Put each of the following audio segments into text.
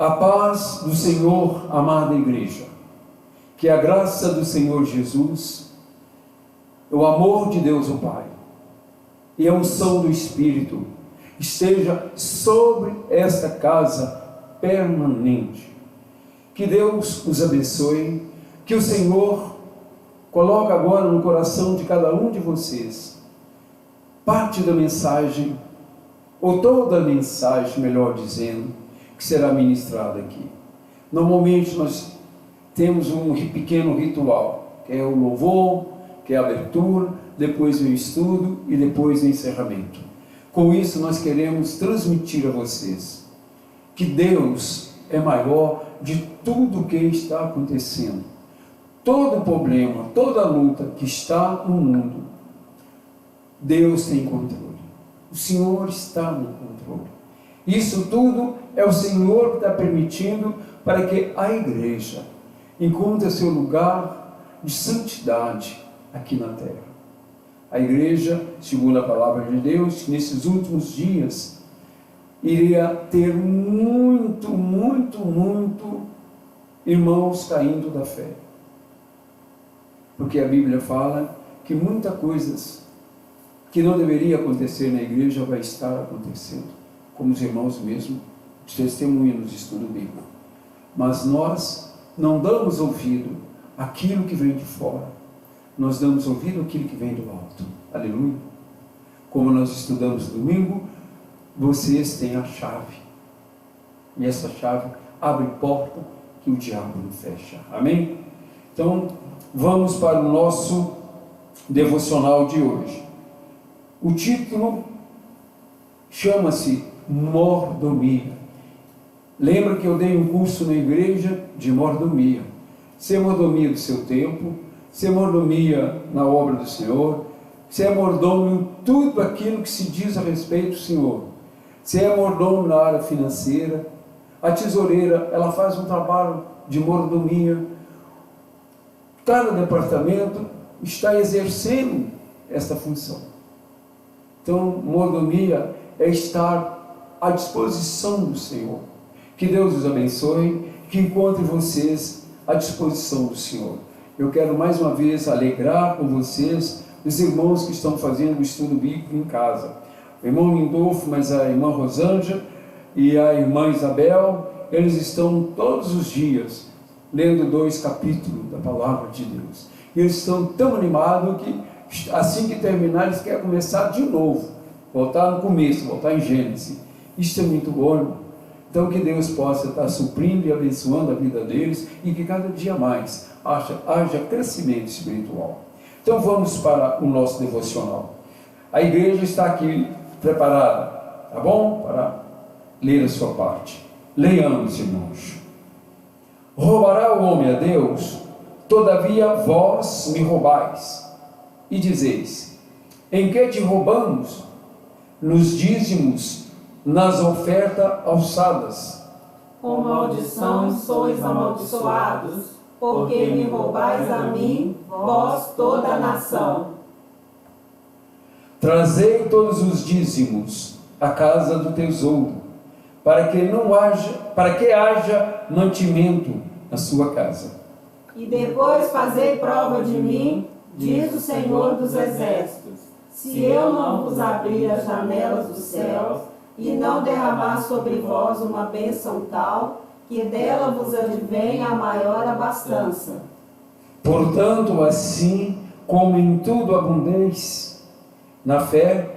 A paz do Senhor, amada igreja, que a graça do Senhor Jesus, o amor de Deus o Pai e a unção do Espírito esteja sobre esta casa permanente. Que Deus os abençoe, que o Senhor coloque agora no coração de cada um de vocês parte da mensagem, ou toda a mensagem, melhor dizendo, que será ministrada aqui. Normalmente nós temos um pequeno ritual, que é o louvor, que é a abertura, depois o estudo e depois o encerramento. Com isso nós queremos transmitir a vocês que Deus é maior de tudo o que está acontecendo. Todo problema, toda luta que está no mundo, Deus tem controle. O Senhor está no controle. Isso tudo é o Senhor que está permitindo para que a igreja encontre seu lugar de santidade aqui na terra. A igreja, segundo a palavra de Deus, que nesses últimos dias iria ter muito irmãos caindo da fé. Porque a Bíblia fala que muitas coisas que não deveria acontecer na igreja vai estar acontecendo, como os irmãos mesmo testemunham nos estudos bíblicos. Mas nós não damos ouvido àquilo que vem de fora, nós damos ouvido àquilo que vem do alto. Aleluia! Como nós estudamos domingo, vocês têm a chave, e essa chave abre porta que o diabo não fecha. Amém? Então, vamos para o nosso devocional de hoje. O título chama-se Mordomia. Lembra que eu dei um curso na igreja de mordomia. Ser mordomia do seu tempo, ser mordomia na obra do Senhor, ser mordomo em tudo aquilo que se diz a respeito do Senhor. Ser mordomo na área financeira. A tesoureira, ela faz um trabalho de mordomia. Cada departamento está exercendo esta função. Então, mordomia é estar à disposição do Senhor. Que Deus os abençoe, que encontre vocês à disposição do Senhor. Eu quero mais uma vez alegrar com vocês os irmãos que estão fazendo o estudo bíblico em casa. O irmão Lindolfo, mas a irmã Rosângela e a irmã Isabel, eles estão todos os dias lendo 2 capítulos da palavra de Deus. E eles estão tão animados que assim que terminar eles querem começar de novo, voltar no começo, voltar em Gênesis. Isso é muito bom, irmão. Então que Deus possa estar suprindo e abençoando a vida deles e que cada dia mais haja crescimento espiritual. Então vamos para o nosso devocional. A igreja está aqui preparada, tá bom? Para ler a sua parte. Leiamos, irmãos. Roubará o homem a Deus? Todavia vós me roubais. E dizeis: em que te roubamos? Nos dízimos, nas ofertas alçadas. Com maldição sois amaldiçoados, porque me roubais a mim, vós toda a nação. Trazei todos os dízimos à casa do tesouro, para que haja mantimento na sua casa. E depois fazei prova de mim, diz o Senhor dos Exércitos, se eu não vos abrir as janelas dos céus e não derramar sobre vós uma bênção tal, que dela vos advenha a maior abastança. Portanto, assim como em tudo abundeis, na fé,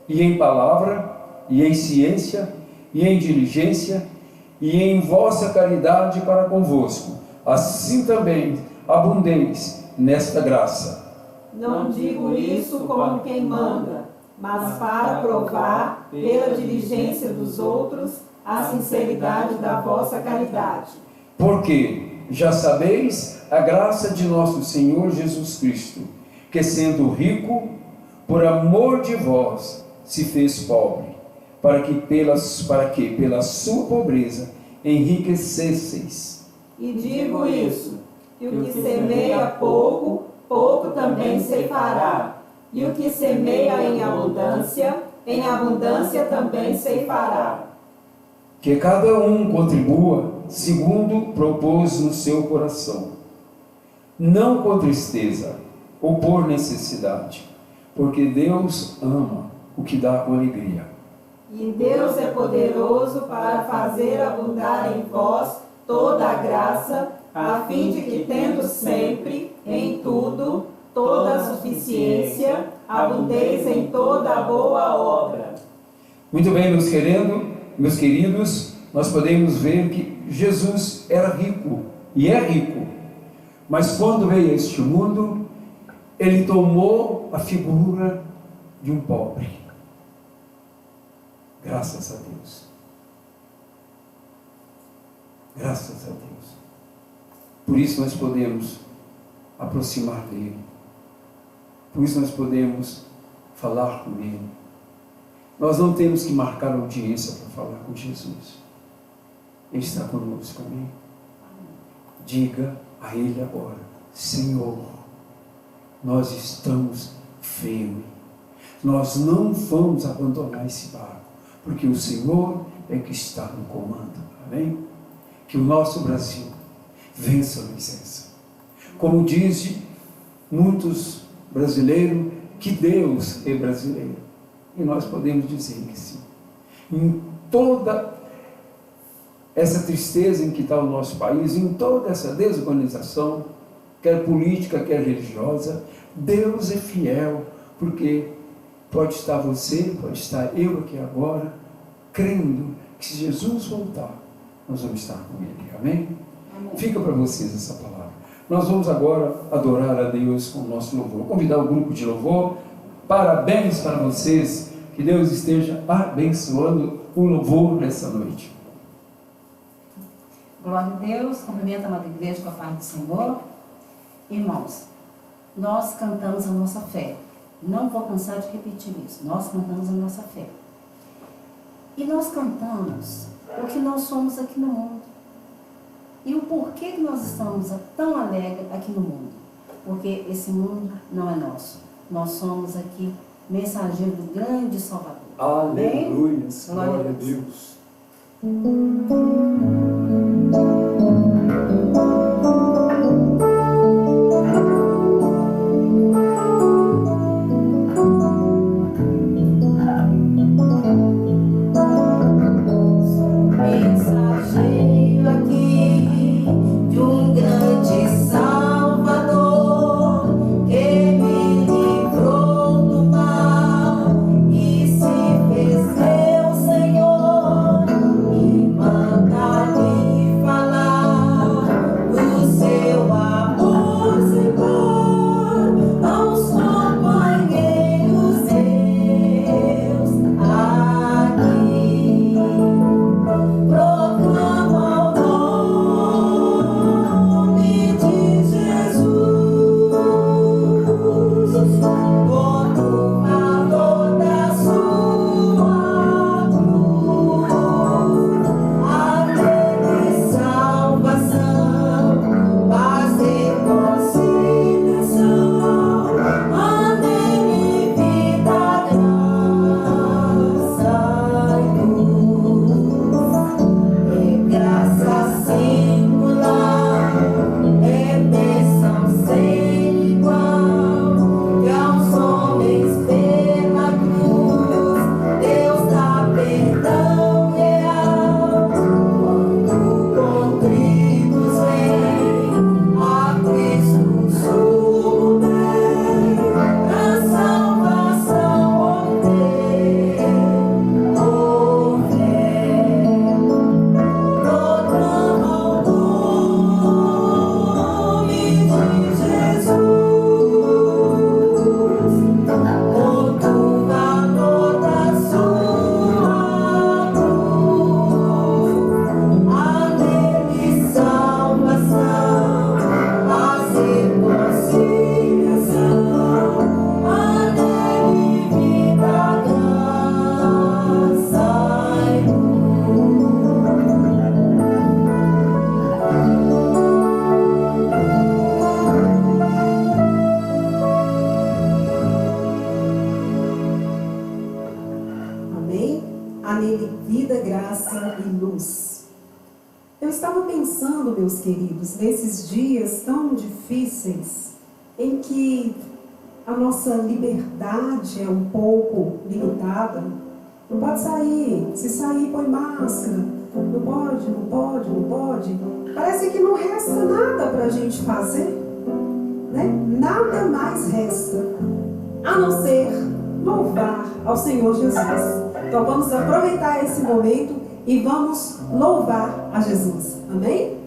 e em palavra, e em ciência, e em diligência, e em vossa caridade para convosco, assim também abundeis nesta graça. Não digo isso como quem manda, mas para provar, pela diligência dos outros, a sinceridade da vossa caridade. Porque já sabeis a graça de nosso Senhor Jesus Cristo, que sendo rico, por amor de vós, se fez pobre, para que pela sua pobreza enriquecesseis. E digo isso, que o que semeia pouco, pouco também ceifará, e o que semeia em abundância também ceifará. que cada um contribua segundo propôs no seu coração, não com tristeza ou por necessidade, porque Deus ama o que dá com alegria. E Deus é poderoso para fazer abundar em vós toda a graça, a fim de que, tendo sempre, em tudo, toda a suficiência, abundeis em toda a boa obra. Muito bem, meus queridos, nós podemos ver que Jesus era rico, e é rico, mas quando veio a este mundo, ele tomou a figura de um pobre. Graças a Deus. Graças a Deus. Por isso nós podemos aproximar dele. Por isso nós podemos falar com ele. Nós não temos que marcar audiência para falar com Jesus. Ele está conosco, amém? Diga a ele agora: Senhor, nós estamos firmes. Nós não vamos abandonar esse barco, porque o Senhor é que está no comando, amém? Que o nosso Brasil vença, Luiz. Como dizem muitos brasileiros, que Deus é brasileiro. E nós podemos dizer que sim. Em toda essa tristeza em que está o nosso país, em toda essa desorganização, quer política, quer religiosa, Deus é fiel, porque pode estar você, pode estar eu aqui agora, crendo que se Jesus voltar, nós vamos estar com Ele, amém? Amém. Fica para vocês essa palavra. Nós vamos agora adorar a Deus com o nosso louvor. Vou convidar o grupo de louvor. Parabéns para vocês, que Deus esteja abençoando o louvor nessa noite. Glória a Deus, cumprimento a amada igreja com a paz do Senhor. Irmãos, nós cantamos a nossa fé. Não vou cansar de repetir isso. Nós cantamos a nossa fé. E nós cantamos o que nós somos aqui no mundo. E o porquê que nós estamos tão alegres aqui no mundo. Porque esse mundo não é nosso. Nós somos aqui mensageiros do grande Salvador. Aleluia, glória a Deus. Mensageiro aqui de um grande Salvador, que me livrou do mal e se fez meu Senhor, e manda-lhe falar do seu amor, Senhor, aos companheiros meus aqui. Proclama força e luz. Eu estava pensando, meus queridos, nesses dias tão difíceis em que a nossa liberdade é um pouco limitada. Não pode sair, se sair põe máscara, não pode, não pode, não pode. Parece que não resta nada para a gente fazer, né? Nada mais resta, a não ser louvar ao Senhor Jesus. Então vamos aproveitar esse momento e vamos louvar a Jesus. Amém?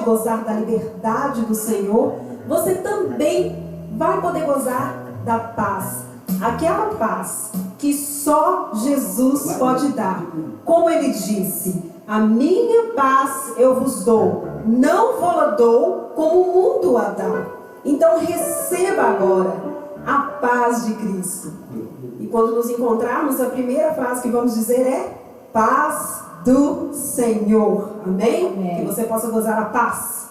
Gozar da liberdade do Senhor, você também vai poder gozar da paz. Aquela paz que só Jesus pode dar. Como ele disse, a minha paz eu vos dou, não vou-la dou como o mundo a dá. Então receba agora a paz de Cristo. E quando nos encontrarmos, a primeira frase que vamos dizer é paz do Senhor. Amém? Amém. Que você possa gozar a paz.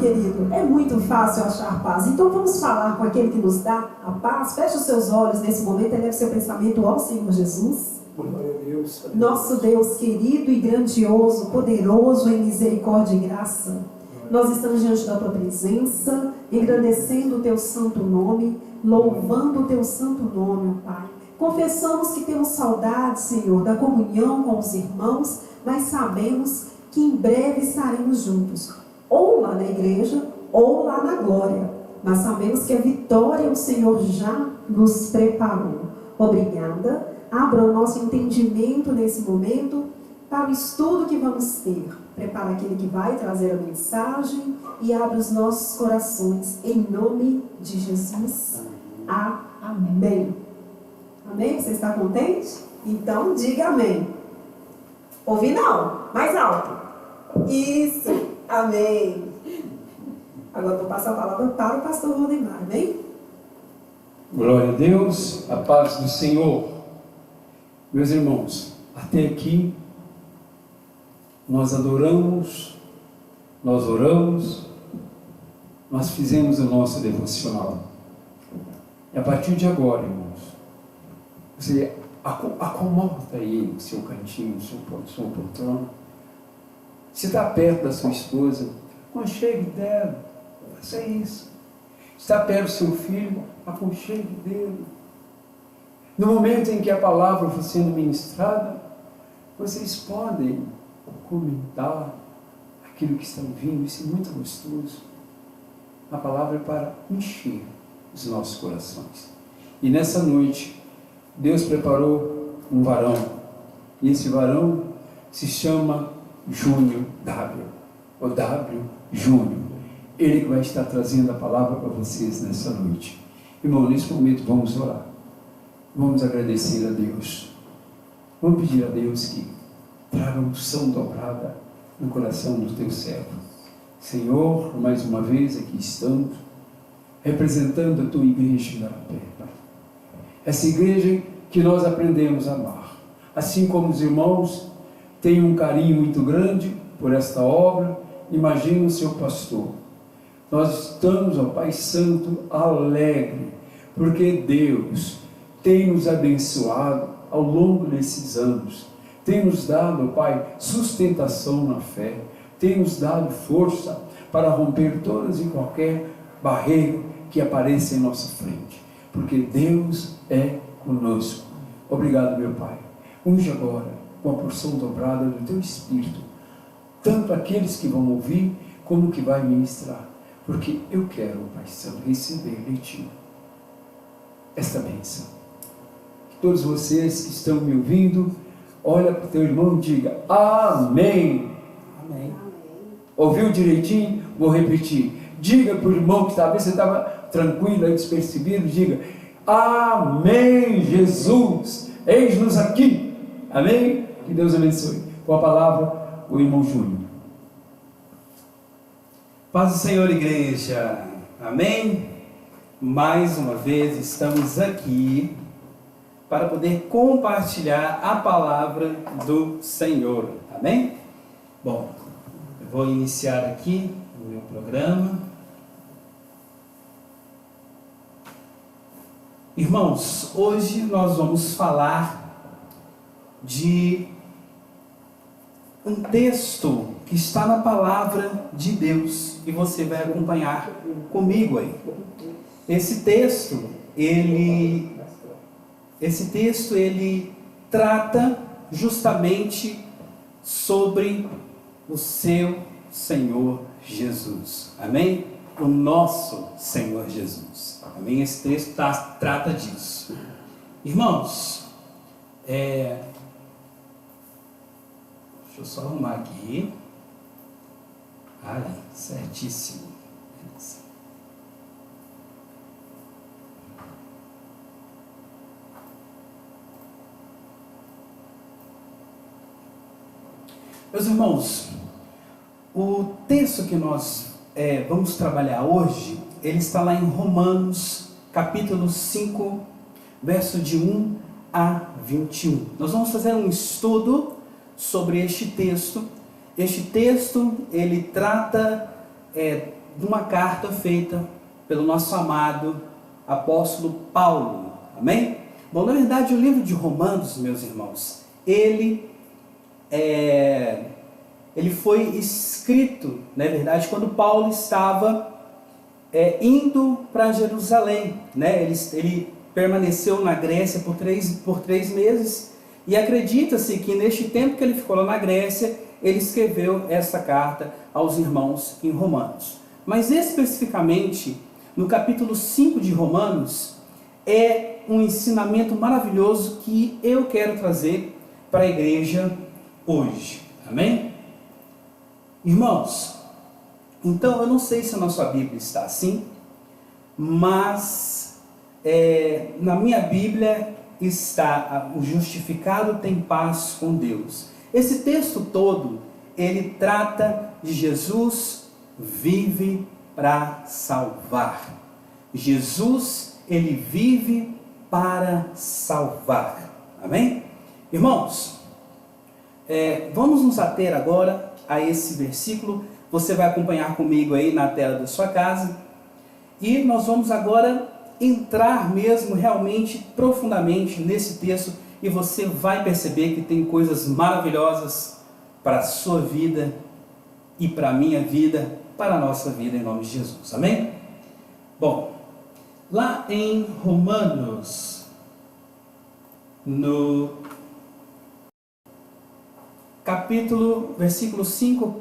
querido, é muito fácil achar paz. Então vamos falar com aquele que nos dá a paz. Feche os seus olhos nesse momento, eleve seu pensamento ao Senhor Jesus. Glória a Deus. Nosso Deus querido e grandioso, poderoso em misericórdia e graça. Nós estamos diante da Tua presença, engrandecendo o Teu santo nome, louvando o Teu santo nome, ó Pai. Confessamos que temos saudade, Senhor, da comunhão com os irmãos, mas sabemos que em breve estaremos juntos, ou lá na igreja, ou lá na glória. Mas sabemos que a vitória o Senhor já nos preparou. Obrigada. Abra o nosso entendimento nesse momento para o estudo que vamos ter. Prepara aquele que vai trazer a mensagem e abre os nossos corações. Em nome de Jesus. Amém. Amém? Você está contente? Então diga amém. Ouvi não, mais alto. Isso, amém. Agora eu vou passar a palavra para o pastor Valdemar, amém? Glória a Deus, a paz do Senhor. Meus irmãos, até aqui nós adoramos, nós oramos, nós fizemos o nosso devocional. E a partir de agora, irmãos, você acomoda aí no seu cantinho, no sua poltrona. Se está perto da sua esposa, aconchegue dela, faça isso. Se está perto do seu filho, aconchegue dele. No momento em que a palavra for sendo ministrada, vocês podem comentar aquilo que está ouvindo, isso é muito gostoso. A palavra é para encher os nossos corações. E nessa noite, Deus preparou um varão, e esse varão se chama Júnior W, ou W Júnior. Ele que vai estar trazendo a palavra para vocês nessa noite. Irmão, nesse momento vamos orar. Vamos agradecer a Deus. Vamos pedir a Deus que traga unção dobrada no coração do teu servo. Senhor, mais uma vez aqui estamos, representando a tua igreja em Igarapé. Essa igreja que nós aprendemos a amar. Assim como os irmãos têm um carinho muito grande por esta obra, imagina o seu pastor. Nós estamos, ó Pai Santo, alegre, porque Deus tem nos abençoado ao longo desses anos, tem nos dado, ó Pai, sustentação na fé, tem nos dado força para romper todas e qualquer barreira que apareça em nossa frente, porque Deus é conosco. Obrigado, meu Pai. Unge agora com a porção dobrada do Teu Espírito, tanto aqueles que vão ouvir, como que vai ministrar, porque eu quero, Pai Santo, receber de Ti esta bênção. Que todos vocês que estão me ouvindo, olha para o teu irmão e diga amém. Amém. Ouviu direitinho? Vou repetir. Diga para o irmão que talvez você estava tranquilo, despercebido, diga amém, Jesus, eis-nos aqui. Amém? Que Deus abençoe. Com a palavra, o irmão Júnior. Paz do Senhor, igreja. Amém? Mais uma vez estamos aqui para poder compartilhar a palavra do Senhor. Amém? Bom, eu vou iniciar aqui o meu programa. Irmãos, hoje nós vamos falar de um texto que está na palavra de Deus e você vai acompanhar comigo aí. Esse texto, ele trata justamente sobre o seu Senhor Jesus. Amém? O nosso Senhor Jesus. Amém? Esse texto trata disso. Irmãos, deixa eu só arrumar aqui. Aí, certíssimo. Meus irmãos, o texto que nós vamos trabalhar hoje, ele está lá em Romanos, capítulo 5, verso de 1 a 21. Nós vamos fazer um estudo sobre este texto. Este texto, ele trata de uma carta feita pelo nosso amado apóstolo Paulo. Amém? Bom, na verdade, o livro de Romanos, meus irmãos, ele foi escrito, na verdade, quando Paulo estava indo para Jerusalém, né? Ele permaneceu na Grécia por três meses, e acredita-se que neste tempo que ele ficou lá na Grécia, ele escreveu essa carta aos irmãos em Romanos. Mas especificamente, no capítulo 5 de Romanos, é um ensinamento maravilhoso que eu quero trazer para a igreja hoje. Amém? Irmãos, então eu não sei se na sua Bíblia está assim, mas na minha Bíblia está: o justificado tem paz com Deus. Esse texto todo, ele trata de Jesus vive para salvar. Jesus, ele vive para salvar. Amém? Irmãos, vamos nos ater agora a esse versículo. Você vai acompanhar comigo aí na tela da sua casa. E nós vamos agora entrar mesmo realmente profundamente nesse texto, e você vai perceber que tem coisas maravilhosas para a sua vida e para a minha vida, para a nossa vida, em nome de Jesus. Amém? Bom, lá em Romanos, no capítulo 5,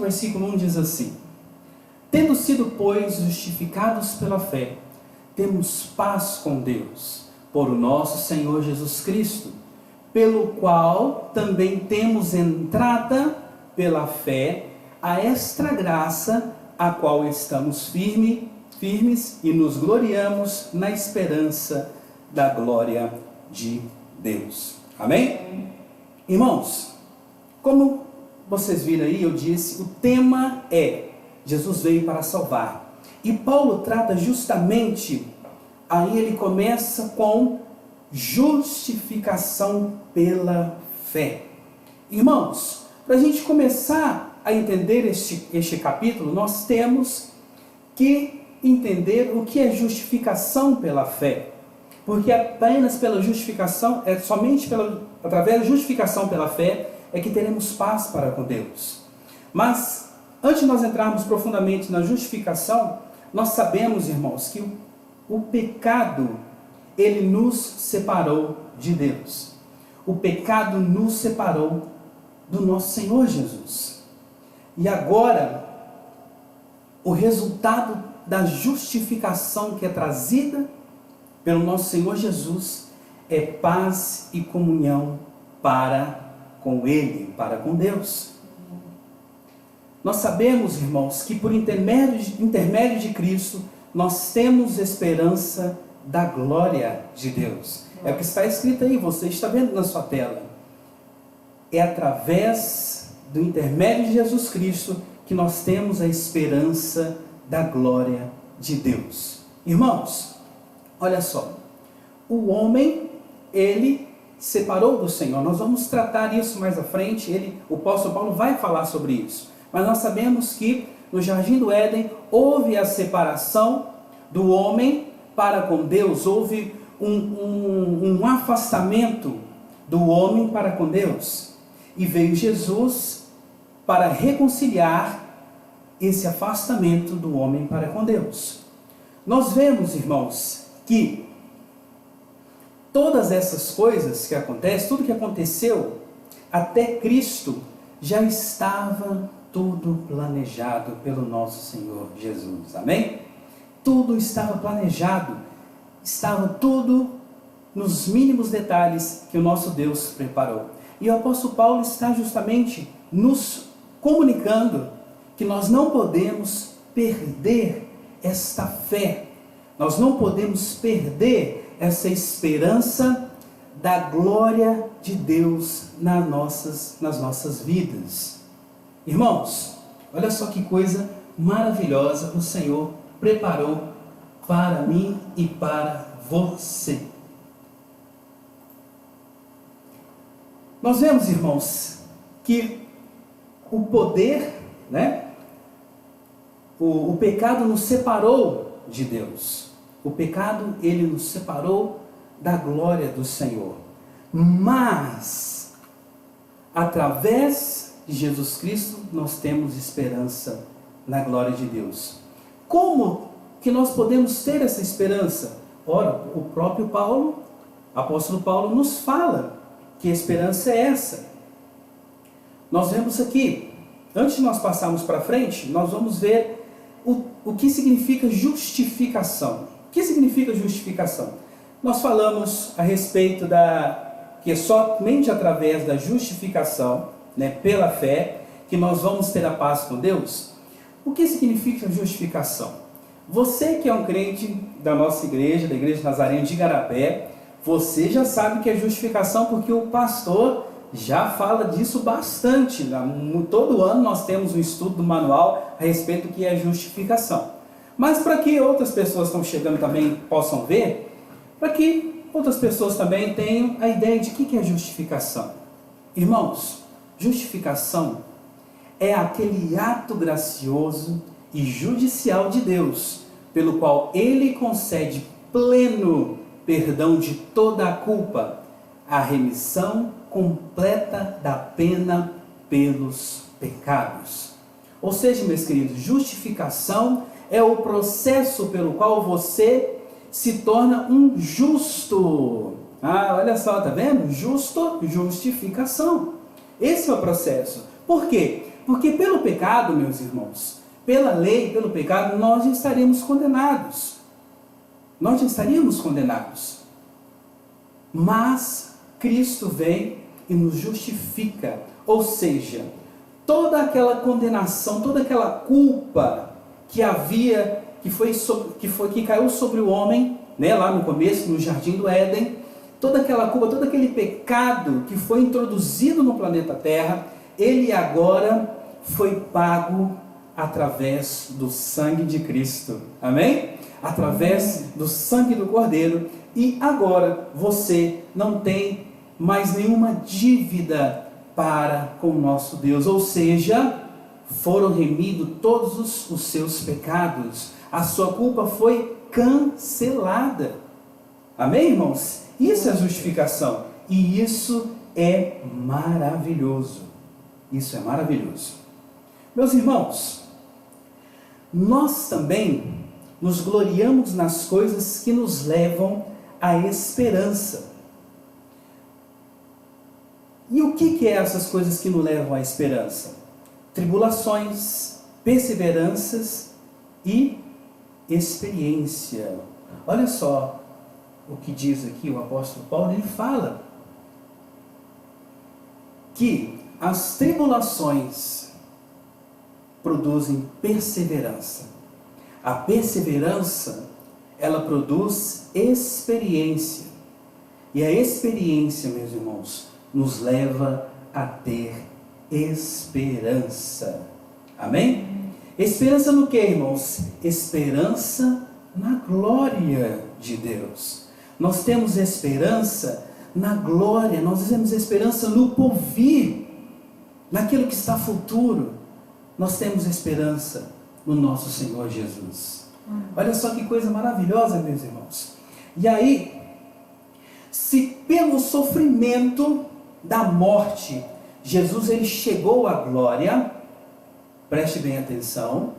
versículo 1 diz assim: tendo sido, pois, justificados pela fé, temos paz com Deus, por o nosso Senhor Jesus Cristo, pelo qual também temos entrada pela fé a esta graça, a qual estamos firmes e nos gloriamos na esperança da glória de Deus. Amém? Irmãos, como vocês viram aí, eu disse, o tema é: Jesus veio para salvar. E Paulo trata justamente, aí ele começa com justificação pela fé. Irmãos, para a gente começar a entender este capítulo, nós temos que entender o que é justificação pela fé. Porque apenas pela justificação, somente através da justificação pela fé, é que teremos paz para com Deus. Mas, antes de nós entrarmos profundamente na justificação, nós sabemos, irmãos, que o pecado, ele nos separou de Deus. O pecado nos separou do nosso Senhor Jesus. E agora, o resultado da justificação que é trazida pelo nosso Senhor Jesus é paz e comunhão para com Ele, para com Deus. Nós sabemos, irmãos, que por intermédio de Cristo, nós temos esperança da glória de Deus. É o que está escrito aí, você está vendo na sua tela. É através do intermédio de Jesus Cristo que nós temos a esperança da glória de Deus. Irmãos, olha só, o homem, ele separou do Senhor. Nós vamos tratar isso mais à frente, o apóstolo Paulo vai falar sobre isso. Mas nós sabemos que no Jardim do Éden houve a separação do homem para com Deus, houve um afastamento do homem para com Deus. E veio Jesus para reconciliar esse afastamento do homem para com Deus. Nós vemos, irmãos, que todas essas coisas que acontecem, tudo que aconteceu até Cristo, já estava tudo planejado pelo nosso Senhor Jesus. Amém? Tudo estava planejado, estava tudo nos mínimos detalhes que o nosso Deus preparou. E o apóstolo Paulo está justamente nos comunicando que nós não podemos perder esta fé, nós não podemos perder essa esperança da glória de Deus nas nossas vidas. Irmãos, olha só que coisa maravilhosa o Senhor preparou para mim e para você. Nós vemos, irmãos, que o poder, o pecado nos separou de Deus. O pecado, ele nos separou da glória do Senhor. Mas, através de Jesus Cristo, nós temos esperança na glória de Deus. Como que nós podemos ter essa esperança? Ora, o próprio Paulo, apóstolo Paulo, nos fala que a esperança é essa. Nós vemos aqui, antes de nós passarmos para frente, nós vamos ver o que significa justificação. O que significa justificação? Nós falamos a respeito que é somente através da justificação, pela fé, que nós vamos ter a paz com Deus. O que significa justificação? Você que é um crente da nossa igreja, da Igreja Nazarena de Igarapé, você já sabe que é justificação, porque o pastor já fala disso bastante. Todo ano nós temos um estudo do manual a respeito do que é justificação. Mas para que outras pessoas que estão chegando também possam ver, para que outras pessoas também tenham a ideia de o que é justificação. Irmãos, justificação é aquele ato gracioso e judicial de Deus, pelo qual Ele concede pleno perdão de toda a culpa, a remissão completa da pena pelos pecados. Ou seja, meus queridos, justificação é o processo pelo qual você se torna um justo. Olha só, tá vendo? Justo, justificação. Esse é o processo. Por quê? Porque pelo pecado, meus irmãos, pela lei, pelo pecado, nós já estaríamos condenados. Nós já estaríamos condenados. Mas Cristo vem e nos justifica. Ou seja, toda aquela condenação, toda aquela culpa que havia, que caiu sobre o homem, lá no começo, no Jardim do Éden, toda aquela culpa, todo aquele pecado que foi introduzido no planeta Terra, ele agora foi pago através do sangue de Cristo. Amém? Através do sangue do Cordeiro. E agora você não tem mais nenhuma dívida para com o nosso Deus. Ou seja, foram remidos todos os seus pecados. A sua culpa foi cancelada. Amém, irmãos? Isso é justificação. E isso é maravilhoso. Isso é maravilhoso. Meus irmãos, nós também nos gloriamos nas coisas que nos levam à esperança. E o que é essas coisas que nos levam à esperança? Tribulações, perseveranças e experiência. Olha só o que diz aqui o apóstolo Paulo. Ele fala que as tribulações produzem perseverança. A perseverança, ela produz experiência. E a experiência, meus irmãos, nos leva a ter esperança. Amém? Esperança no que, irmãos? Esperança na glória de Deus. Nós temos esperança na glória, nós temos esperança no porvir, naquilo que está futuro. Nós temos esperança no nosso Senhor Jesus. Olha só que coisa maravilhosa, meus irmãos. E aí, se pelo sofrimento da morte, Jesus ele chegou à glória, preste bem atenção,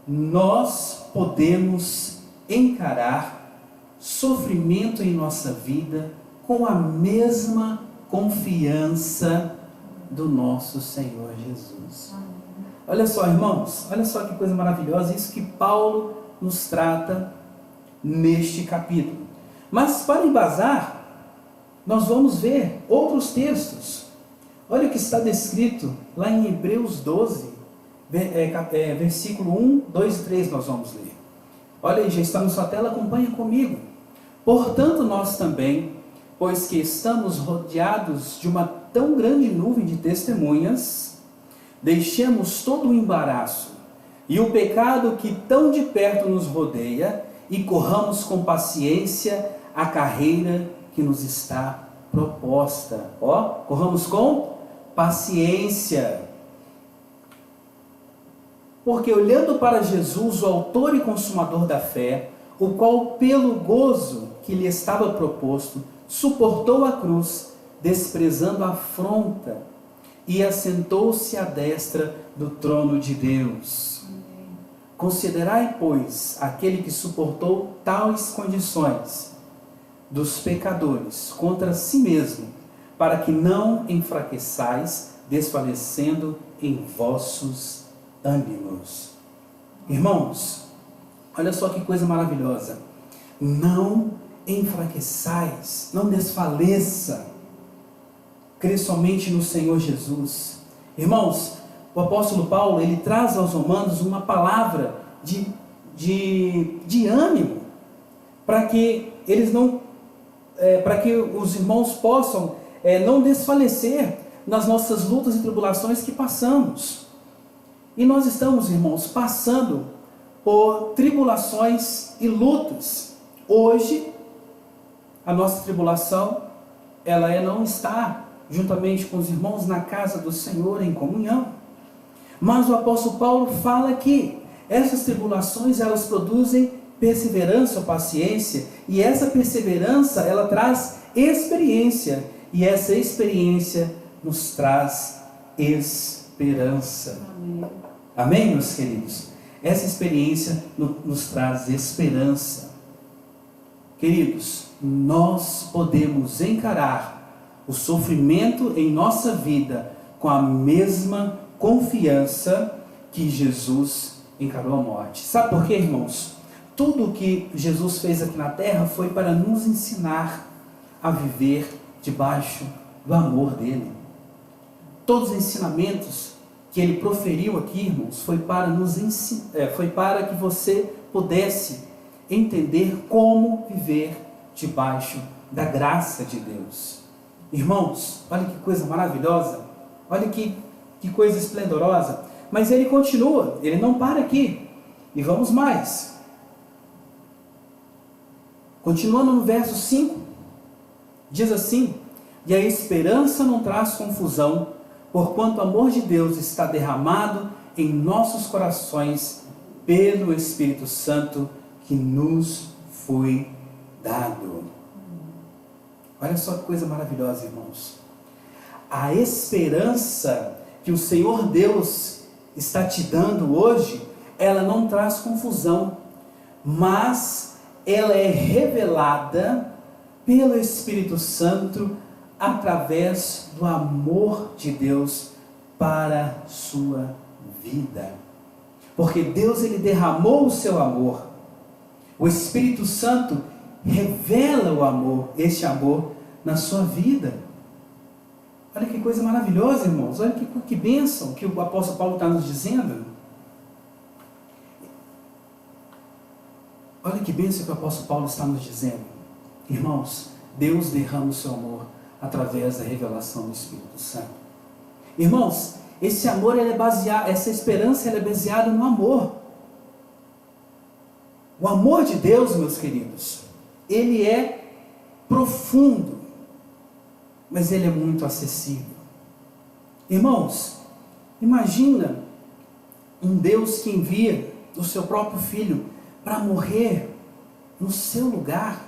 nós podemos encarar sofrimento em nossa vida com a mesma confiança do nosso Senhor Jesus. Olha só, irmãos, olha só que coisa maravilhosa, isso que Paulo nos trata neste capítulo. Mas para embasar, nós vamos ver outros textos. Olha o que está descrito lá em Hebreus 12, versículo 1, 2 e 3 nós vamos ler. Olha aí, já está na sua tela, acompanha comigo. Portanto, nós também, pois que estamos rodeados de uma tão grande nuvem de testemunhas, deixemos todo o embaraço e o pecado que tão de perto nos rodeia e corramos com paciência a carreira que nos está proposta. Corramos com paciência. Porque olhando para Jesus, o autor e consumador da fé, o qual pelo gozo que lhe estava proposto, suportou a cruz, desprezando a afronta, e assentou-se à destra do trono de Deus. Considerai, pois, aquele que suportou tais condições dos pecadores contra si mesmo, para que não enfraqueçais, desfalecendo em vossos ânimos. Irmãos, olha só que coisa maravilhosa. Não enfraqueçais, não desfaleça. Crê somente no Senhor Jesus. Irmãos, o apóstolo Paulo, ele traz aos romanos uma palavra de ânimo, para que eles não, para que os irmãos possam não desfalecer nas nossas lutas e tribulações que passamos. E nós estamos, irmãos, passando por tribulações e lutas. Hoje, a nossa tribulação, ela é não estar juntamente com os irmãos na casa do Senhor em comunhão. Mas o apóstolo Paulo fala que essas tribulações, elas produzem perseverança ou paciência, e essa perseverança, ela traz experiência, e essa experiência nos traz esperança. Amém, amém, meus queridos? Essa experiência nos traz esperança. Queridos, nós podemos encarar o sofrimento em nossa vida com a mesma confiança que Jesus encarou a morte. Sabe por quê, irmãos? Tudo o que Jesus fez aqui na terra foi para nos ensinar a viver debaixo do amor dele. Todos os ensinamentos que ele proferiu aqui, irmãos, foi para foi para que você pudesse entender como viver debaixo da graça de Deus. Irmãos, olha que coisa maravilhosa, olha que coisa esplendorosa. Mas ele continua, ele não para aqui. E vamos mais. Continuando no verso 5, diz assim: e a esperança não traz confusão, porquanto o amor de Deus está derramado em nossos corações pelo Espírito Santo que nos foi dado. Olha só que coisa maravilhosa, irmãos. A esperança que o Senhor Deus está te dando hoje, ela não traz confusão, mas ela é revelada pelo Espírito Santo através do amor de Deus para a sua vida. Porque Deus, ele derramou o seu amor. O Espírito Santo revela o amor, este amor na sua vida. Olha que coisa maravilhosa, irmãos. Olha que bênção que o apóstolo Paulo está nos dizendo. Olha que bênção que o apóstolo Paulo está nos dizendo. Irmãos, Deus derrama o seu amor através da revelação do Espírito Santo. Irmãos, esse amor, ele é baseado, essa esperança, ela é baseada no amor. O amor de Deus, meus queridos, ele é profundo, mas ele é muito acessível. Irmãos, imagina um Deus que envia o seu próprio Filho para morrer no seu lugar.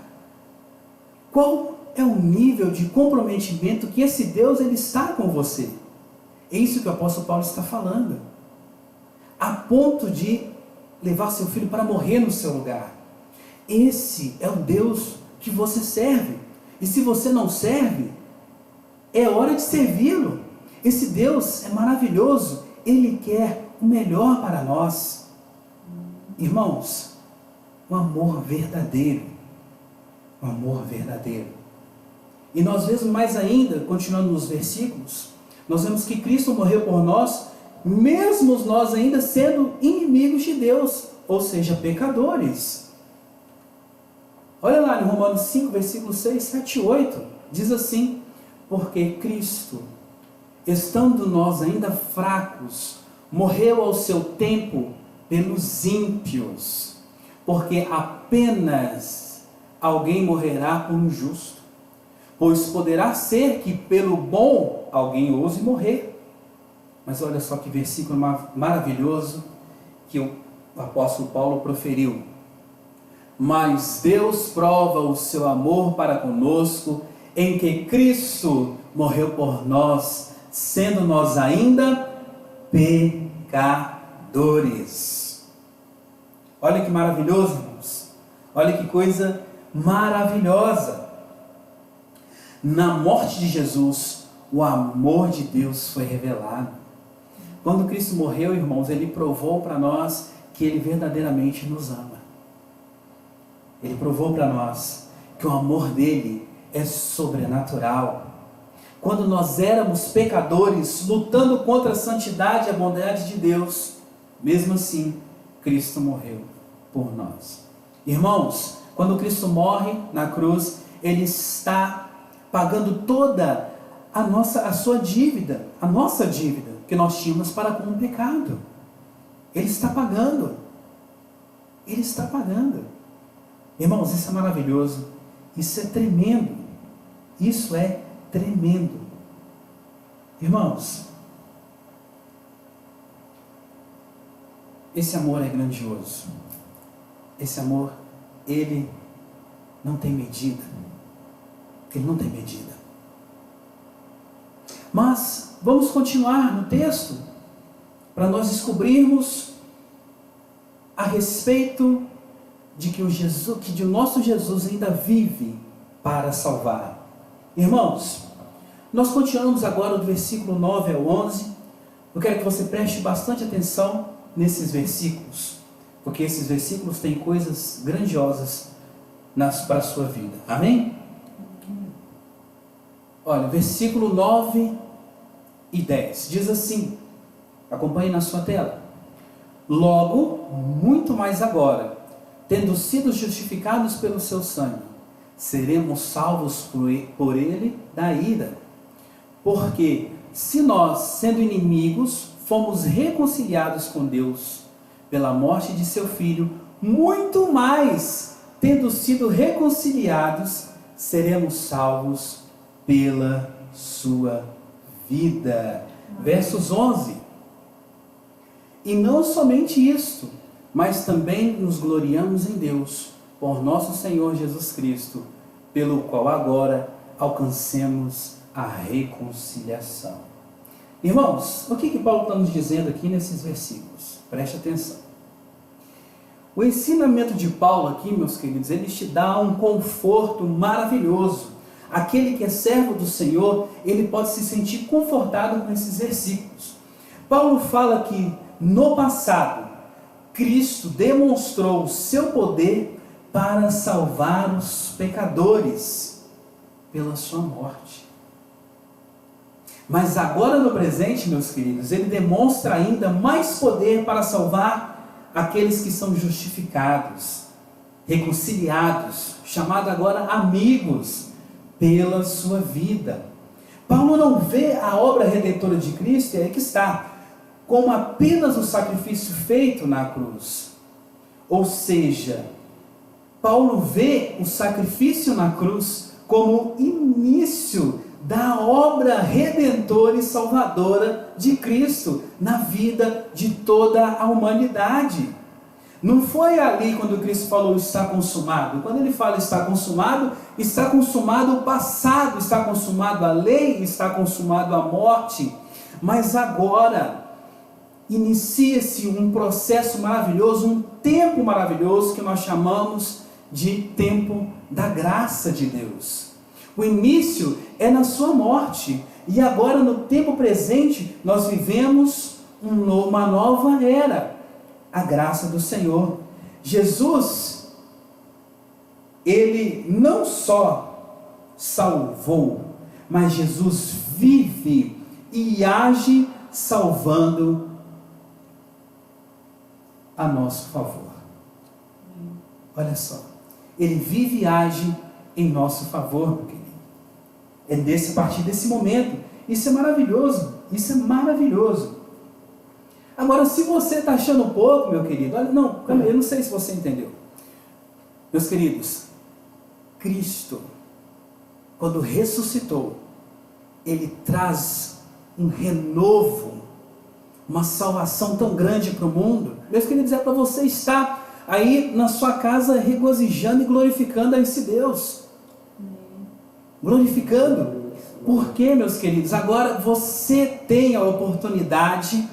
Qual é o nível de comprometimento que esse Deus, ele está com você? É isso que o apóstolo Paulo está falando. A ponto de levar seu filho para morrer no seu lugar. Esse é o Deus que você serve. E se você não serve, é hora de servi-lo. Esse Deus é maravilhoso. Ele quer o melhor para nós. Irmãos, o amor verdadeiro. O amor verdadeiro. E nós vemos mais ainda, continuando nos versículos, nós vemos que Cristo morreu por nós, mesmo nós ainda sendo inimigos de Deus, ou seja, pecadores. Olha lá em Romanos 5, versículos 6, 7 e 8, diz assim: porque Cristo, estando nós ainda fracos, morreu ao seu tempo pelos ímpios, porque apenas alguém morrerá por um justo, pois poderá ser que pelo bom alguém ouse morrer. Mas olha só que versículo maravilhoso, que o apóstolo Paulo proferiu. Mas Deus prova o seu amor para conosco em que Cristo morreu por nós, sendo nós ainda pecadores. Olha que maravilhoso, irmãos. Olha que coisa maravilhosa. Na morte de Jesus, o amor de Deus foi revelado. Quando Cristo morreu, irmãos, Ele provou para nós que Ele verdadeiramente nos ama. Ele provou para nós que o amor dele é sobrenatural. Quando nós éramos pecadores, lutando contra a santidade e a bondade de Deus, mesmo assim, Cristo morreu por nós. Irmãos, quando Cristo morre na cruz, Ele está pagando toda a sua dívida, a nossa dívida que nós tínhamos para com o pecado. Ele está pagando. Ele está pagando. Irmãos, isso é maravilhoso. Isso é tremendo. Isso é tremendo. Irmãos, esse amor é grandioso. Esse amor, ele não tem medida. Ele não tem medida. Mas vamos continuar no texto para nós descobrirmos a respeito de que o nosso Jesus ainda vive para salvar. Irmãos, nós continuamos agora do versículo 9 ao 11. Eu quero que você preste bastante atenção nesses versículos, porque esses versículos têm coisas grandiosas para a sua vida. Amém? Olha, versículo 9 e 10 diz assim, acompanhe na sua tela: logo, muito mais agora, tendo sido justificados pelo seu sangue, seremos salvos por ele da ira. Porque se nós, sendo inimigos, fomos reconciliados com Deus pela morte de seu Filho, muito mais, tendo sido reconciliados, seremos salvos pela sua vida. Versos 11. E não somente isto, mas também nos gloriamos em Deus, por nosso Senhor Jesus Cristo, pelo qual agora alcancemos a reconciliação. Irmãos, o que Paulo está nos dizendo aqui nesses versículos? Preste atenção. O ensinamento de Paulo aqui, meus queridos, ele te dá um conforto maravilhoso. Aquele que é servo do Senhor, ele pode se sentir confortado com esses versículos. Paulo fala que no passado, Cristo demonstrou o seu poder para salvar os pecadores pela sua morte. Mas agora no presente, meus queridos, ele demonstra ainda mais poder para salvar aqueles que são justificados, reconciliados, chamados agora amigos pela sua vida. Paulo não vê a obra redentora de Cristo, e aí que está, como apenas o sacrifício feito na cruz. Ou seja, Paulo vê o sacrifício na cruz como o início da obra redentora e salvadora de Cristo na vida de toda a humanidade. Não foi ali quando Cristo falou está consumado. Quando ele fala está consumado o passado, está consumado a lei, está consumado a morte. Mas agora inicia-se um processo maravilhoso, um tempo maravilhoso que nós chamamos de tempo da graça de Deus. O início é na sua morte, e agora no tempo presente nós vivemos uma nova era, a graça do Senhor. Jesus, ele não só salvou, mas Jesus vive e age salvando a nosso favor. Olha só, ele vive e age em nosso favor, meu querido. É a partir desse momento. Isso é maravilhoso. Isso é maravilhoso. Agora, se você está achando pouco, meu querido, olha, não, eu não sei se você entendeu. Meus queridos, Cristo, quando ressuscitou, ele traz um renovo, uma salvação tão grande para o mundo. Meus queridos, é para você estar aí na sua casa regozijando e glorificando a esse Deus. Glorificando. Por quê, meus queridos? Agora você tem a oportunidade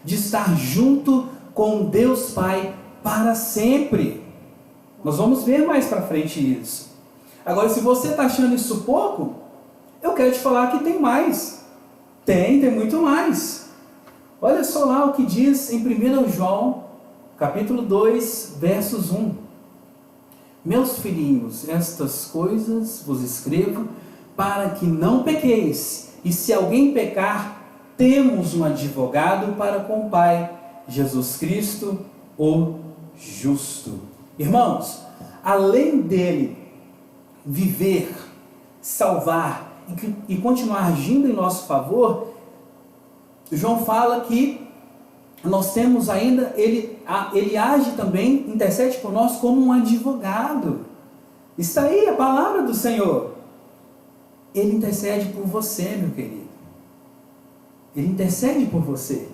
de estar junto com Deus Pai para sempre. Nós vamos ver mais para frente isso. Agora, se você está achando isso pouco, eu quero te falar que tem mais. Tem muito mais. Olha só lá o que diz em 1 João, capítulo 2, versos 1. Meus filhinhos, estas coisas vos escrevo para que não pequeis. E se alguém pecar, temos um advogado para com o Pai, Jesus Cristo, o justo. Irmãos, além dele viver, salvar e continuar agindo em nosso favor, João fala que nós temos ainda, ele age também, intercede por nós como um advogado. Está aí a palavra do Senhor. Ele intercede por você, meu querido. Ele intercede por você.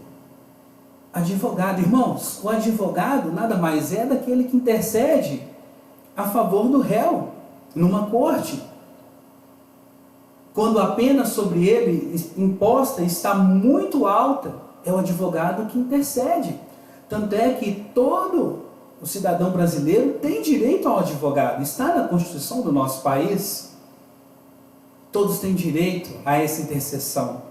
Advogado, irmãos, o advogado nada mais é daquele que intercede a favor do réu, numa corte. Quando a pena sobre ele imposta está muito alta, é o advogado que intercede. Tanto é que todo o cidadão brasileiro tem direito ao advogado. Está na Constituição do nosso país. Todos têm direito a essa intercessão.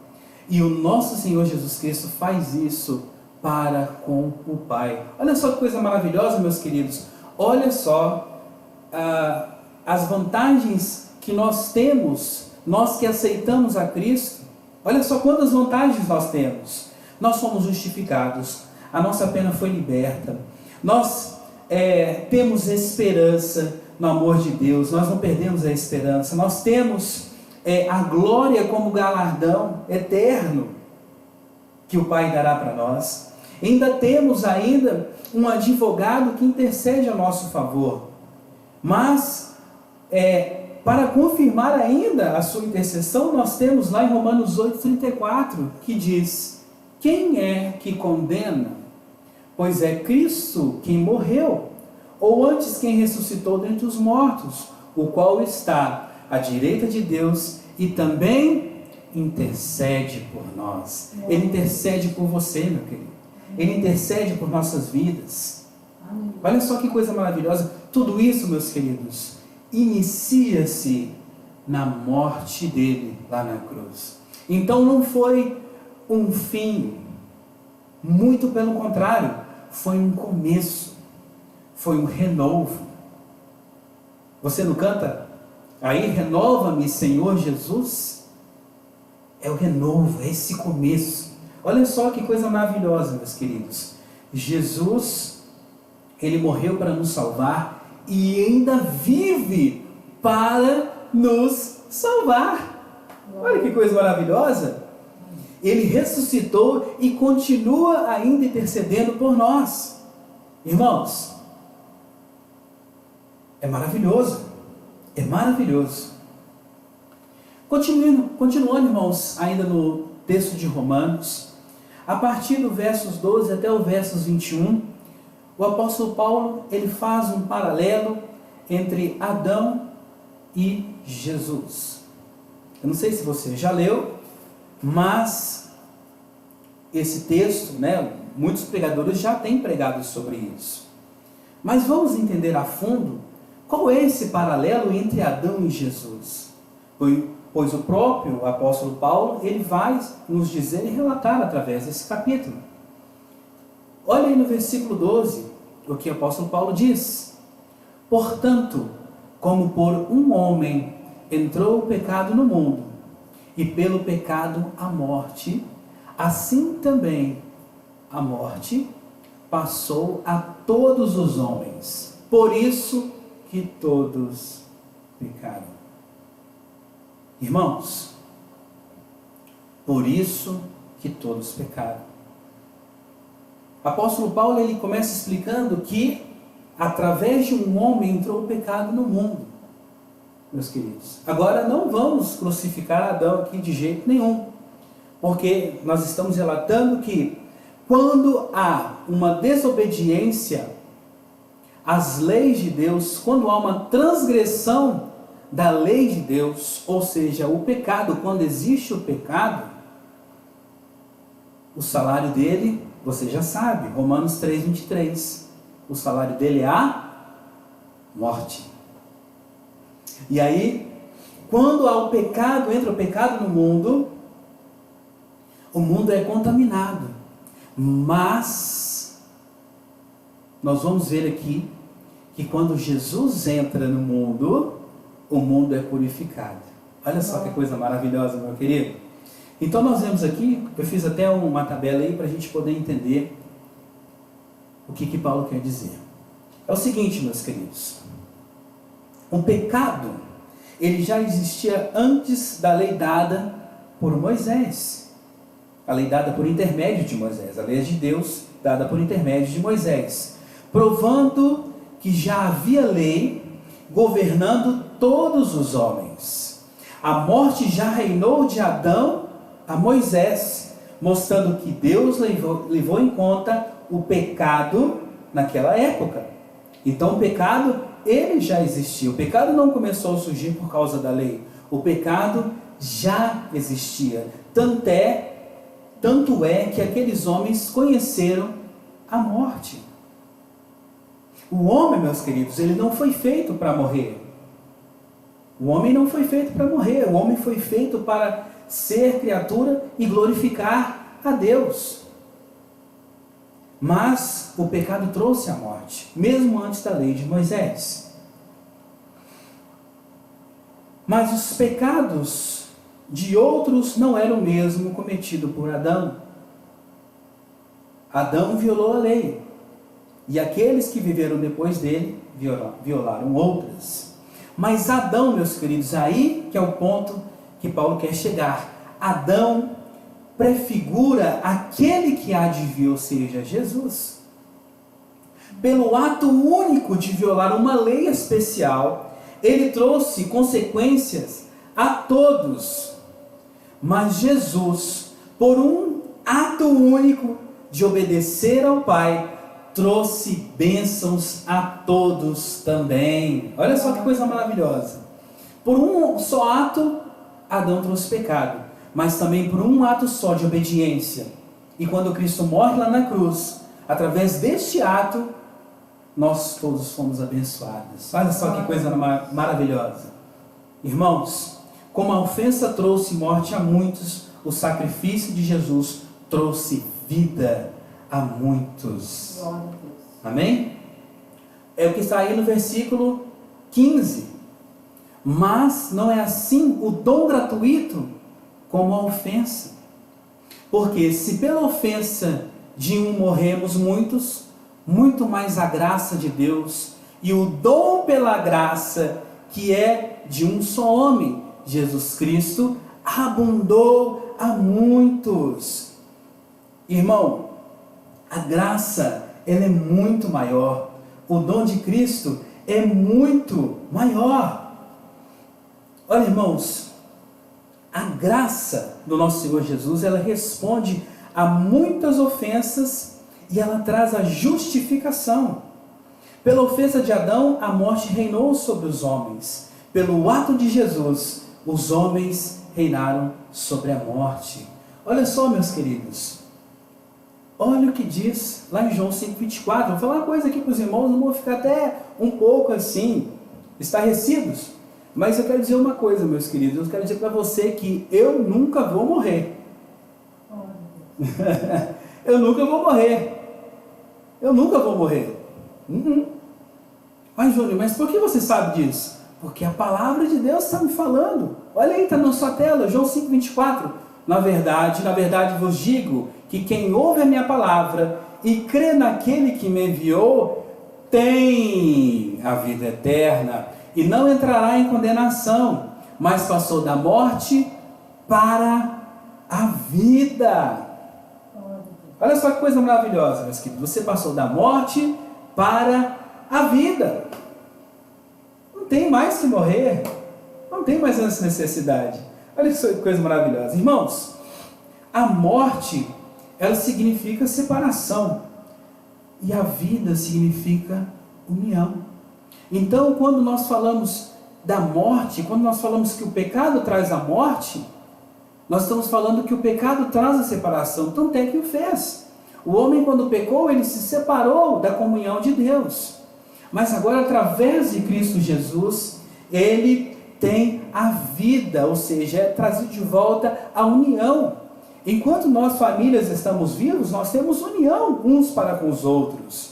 E o nosso Senhor Jesus Cristo faz isso para com o Pai. Olha só que coisa maravilhosa, meus queridos. Olha só as vantagens que nós temos, nós que aceitamos a Cristo. Olha só quantas vantagens nós temos. Nós somos justificados, a nossa pena foi liberta, nós temos esperança no amor de Deus, nós não perdemos a esperança, nós temos a glória como galardão eterno que o Pai dará para nós. Ainda temos um advogado que intercede a nosso favor, mas para confirmar ainda a sua intercessão, nós temos lá em Romanos 8,34, que diz: quem é que condena? Pois é Cristo quem morreu, ou antes quem ressuscitou dentre os mortos, o qual está à direita de Deus e também intercede por nós. Ele intercede por você, meu querido. Ele intercede por nossas vidas. Olha só que coisa maravilhosa. Tudo isso, meus queridos, inicia-se na morte dele lá na cruz. Então não foi um fim, muito pelo contrário, foi um começo, foi um renovo. Você não canta? Aí, renova-me, Senhor Jesus. É o renovo, é esse começo. Olha só que coisa maravilhosa, meus queridos. Jesus, ele morreu para nos salvar e ainda vive para nos salvar. Olha que coisa maravilhosa. Ele ressuscitou e continua ainda intercedendo por nós. Irmãos, é maravilhoso. É maravilhoso. Continuando, irmãos, ainda no texto de Romanos, a partir do versos 12 até o versos 21, o apóstolo Paulo, ele faz um paralelo entre Adão e Jesus. Eu não sei se você já leu, mas esse texto, muitos pregadores já têm pregado sobre isso. Mas vamos entender a fundo qual é esse paralelo entre Adão e Jesus. Pois o próprio apóstolo Paulo, ele vai nos dizer e relatar através desse capítulo. Olha aí no versículo 12, o que o apóstolo Paulo diz: portanto, como por um homem entrou o pecado no mundo, e pelo pecado a morte, assim também a morte passou a todos os homens, por isso que todos pecaram. Irmãos, por isso que todos pecaram. O apóstolo Paulo, ele começa explicando que através de um homem entrou o pecado no mundo, meus queridos. Agora não vamos crucificar Adão aqui de jeito nenhum, porque nós estamos relatando que quando há uma desobediência às leis de Deus, quando há uma transgressão da lei de Deus, ou seja, o pecado, quando existe o pecado, o salário dele, você já sabe, Romanos 3:23, o salário dele é a morte. E aí, quando há o pecado, entra o pecado no mundo, o mundo é contaminado. Mas nós vamos ver aqui que quando Jesus entra no mundo, o mundo é purificado. Olha só que coisa maravilhosa, meu querido. Então nós vemos aqui, eu fiz até uma tabela aí para a gente poder entender o que Paulo quer dizer. É o seguinte, meus queridos. O pecado, ele já existia antes da lei dada por Moisés. A lei dada por intermédio de Moisés. A lei de Deus dada por intermédio de Moisés. Provando que já havia lei governando todos os homens. A morte já reinou de Adão a Moisés, mostrando que Deus levou em conta o pecado naquela época. Então o pecado, ele já existia. O pecado não começou a surgir por causa da lei. O pecado já existia. Tanto é que aqueles homens conheceram a morte. O homem, meus queridos, ele não foi feito para morrer. O homem não foi feito para morrer. O homem foi feito para ser criatura e glorificar a Deus. Mas o pecado trouxe a morte, mesmo antes da lei de Moisés. Mas os pecados de outros não eram o mesmo cometido por Adão. Adão violou a lei. E aqueles que viveram depois dele violaram outras. Mas Adão, meus queridos, aí que é o ponto que Paulo quer chegar. Adão prefigura aquele que há de vir, ou seja, Jesus. Pelo ato único de violar uma lei especial, ele trouxe consequências a todos. Mas Jesus, por um ato único de obedecer ao Pai, trouxe bênçãos a todos também. Olha só que coisa maravilhosa. Por um só ato, Adão trouxe pecado, mas também por um ato só de obediência. E quando Cristo morre lá na cruz, através deste ato, nós todos fomos abençoados. Olha só que coisa maravilhosa. Irmãos, como a ofensa trouxe morte a muitos, o sacrifício de Jesus trouxe vida a muitos. Amém? É o que está aí no versículo 15. Mas não é assim o dom gratuito como a ofensa. Porque se pela ofensa de um morremos muitos, muito mais a graça de Deus e o dom pela graça que é de um só homem, Jesus Cristo, abundou a muitos. Irmão, a graça, ela é muito maior. O dom de Cristo é muito maior. Olha, irmãos, a graça do nosso Senhor Jesus, ela responde a muitas ofensas e ela traz a justificação. Pela ofensa de Adão, a morte reinou sobre os homens. Pelo ato de Jesus, os homens reinaram sobre a morte. Olha só, meus queridos. Olha o que diz lá em João 5,24. Vou falar uma coisa aqui para os irmãos, não vou ficar até um pouco assim, estarrecidos. Mas eu quero dizer uma coisa, meus queridos. Eu quero dizer para você que eu nunca vou morrer. Eu nunca vou morrer. Eu nunca vou morrer. Mas Júnior, mas por que você sabe disso? Porque a palavra de Deus está me falando. Olha aí, está na sua tela, João 5,24. Na verdade vos digo que quem ouve a minha palavra e crê naquele que me enviou, tem a vida eterna e não entrará em condenação, mas passou da morte para a vida. Olha só que coisa maravilhosa, meus queridos. Você passou da morte para a vida. Não tem mais que morrer. Não tem mais essa necessidade. Olha que coisa maravilhosa. Irmãos, a morte, ela significa separação. E a vida significa união. Então, quando nós falamos da morte, quando nós falamos que o pecado traz a morte, nós estamos falando que o pecado traz a separação. Tanto é que o fez. O homem, quando pecou, ele se separou da comunhão de Deus. Mas agora, através de Cristo Jesus, ele tem a vida, ou seja, é trazido de volta a união. Enquanto nós, famílias, estamos vivos, nós temos união uns para com os outros.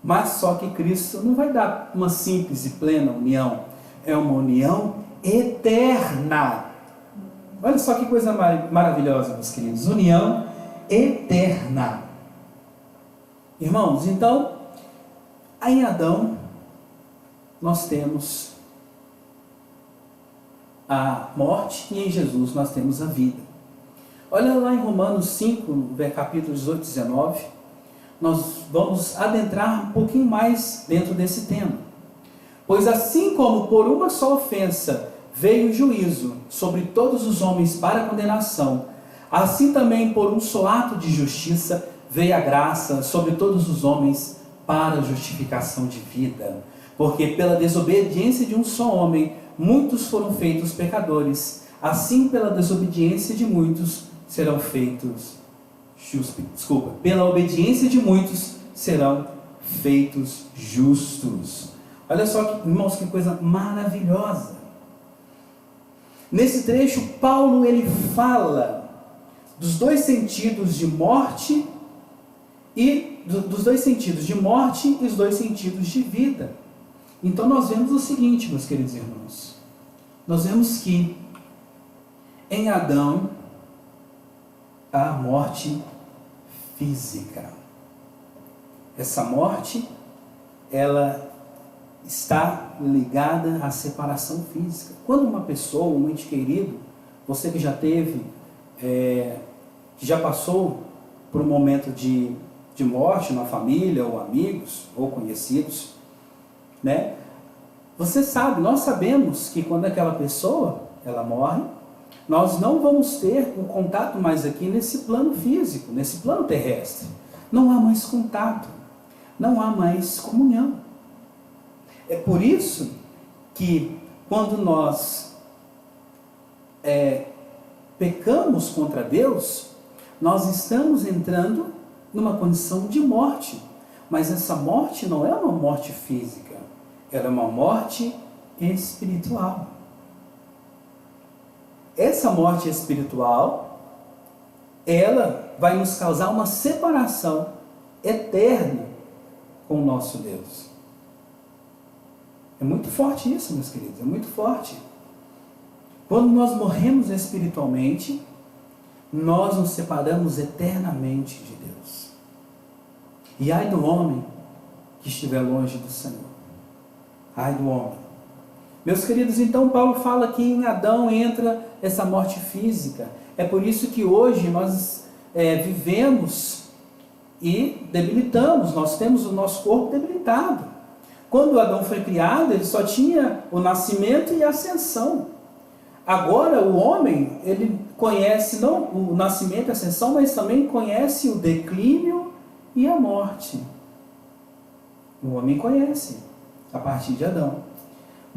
Mas só que Cristo não vai dar uma simples e plena união. É uma união eterna. Olha só que coisa maravilhosa, meus queridos. União eterna. Irmãos, então, em Adão, nós temos a morte e em Jesus nós temos a vida. Olha lá em Romanos 5, capítulo 18 e 19, nós vamos adentrar um pouquinho mais dentro desse tema. Pois assim como por uma só ofensa veio o juízo sobre todos os homens para condenação, assim também por um só ato de justiça veio a graça sobre todos os homens para justificação de vida. Porque pela desobediência de um só homem, muitos foram feitos pecadores, assim pela desobediência de muitos serão feitos justos. Pela obediência de muitos serão feitos justos. Olha só, irmãos, que coisa maravilhosa. Nesse trecho, Paulo ele fala dos dois sentidos de morte e dos dois sentidos de morte e os dois sentidos de vida. Então nós vemos o seguinte, meus queridos irmãos. Nós vemos que em Adão há a morte física. Essa morte, ela está ligada à separação física. Quando uma pessoa, um ente querido, você que já teve, que já passou por um momento de morte na família, ou amigos, ou conhecidos, né? Você sabe, nós sabemos que quando aquela pessoa, ela morre, nós não vamos ter um contato mais aqui nesse plano físico, nesse plano terrestre. Não há mais contato, não há mais comunhão. É por isso que quando nós pecamos contra Deus, nós estamos entrando numa condição de morte. Mas essa morte não é uma morte física, ela é uma morte espiritual. Essa morte espiritual, ela vai nos causar uma separação eterna com o nosso Deus. É muito forte isso, meus queridos, é muito forte. Quando nós morremos espiritualmente, nós nos separamos eternamente de Deus. E ai do homem que estiver longe do Senhor. Ai do homem. Meus queridos, então Paulo fala que em Adão entra essa morte física. É por isso que hoje nós vivemos e debilitamos, nós temos o nosso corpo debilitado. Quando Adão foi criado, ele só tinha o nascimento e a ascensão. Agora o homem, ele conhece não o nascimento e a ascensão, mas também conhece o declínio e a morte. O homem conhece a partir de Adão.